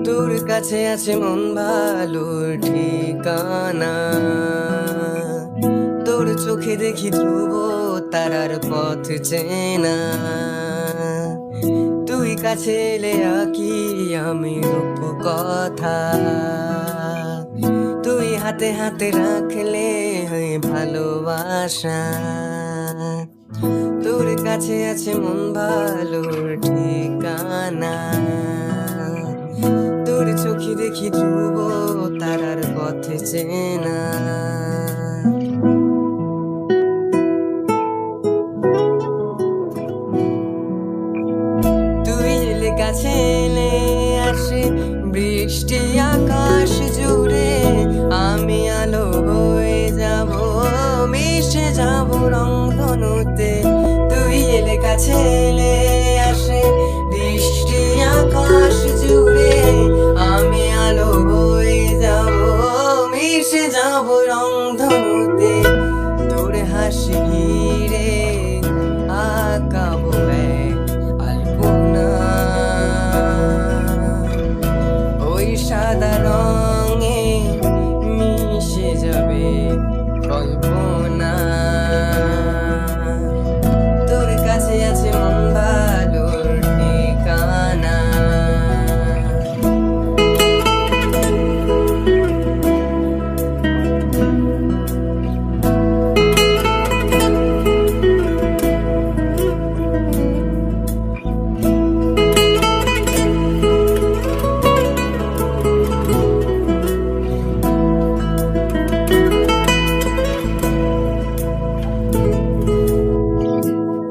তোর কাছে আছে মন ভালোর ঠিকানা, তোর চোখে দেখি ধ্রুব তারার পথ চেনা। তুই কাছে এলে আঁকি আমি রূপকথা, তুই হাতে হাতে রাখলে হয় ভালোবাসা। তোর কাছে আছে মন ভালোর ঠিকানা, তোর চোখে দেখি ধ্রুব তারার পথে চেনা। তুই এলে কাছে এলে আসে বৃষ্টি আকাশ জুড়ে, আমি আলো হয়ে যাব মিশে যাব রংধনুতে। তুই এলে কাছে এলে আসে বৃষ্টি আকাশ জুড়ে, আমি আলো হয়ে যাব মিশে যাব রংধনুতে। তোর হাসি ঘিরে আঁকাবো এক আলপনা, ওই সাদা রঙে মিশে যাবে কল্পনা। তোর কাছে আছে মন ভালোর ঠিকানা।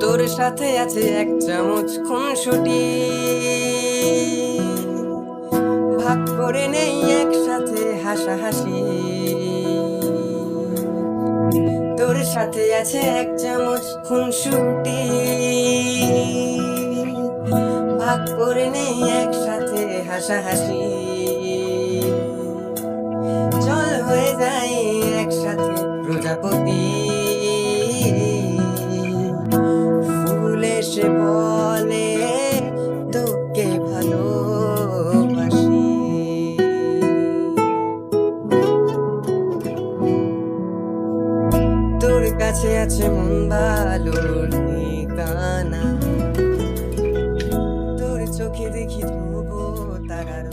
তোর সাথে আছে এক চামচ খুনসুটি, ভাগ করে নেই একসাথে হাসাহাসি। তোর সাথে আছে এক চামচ খুনসুটি, ভাগ করে নেই একসাথে হাসাহাসি। চল হয়ে যায় একসাথে প্রজাপতি, ফুল এসে বলে তোকে ভালোবাসি। তোর কাছে আছে মন ভালোর ঠিকানা, তোর চোখে দেখি ধ্রুব তারার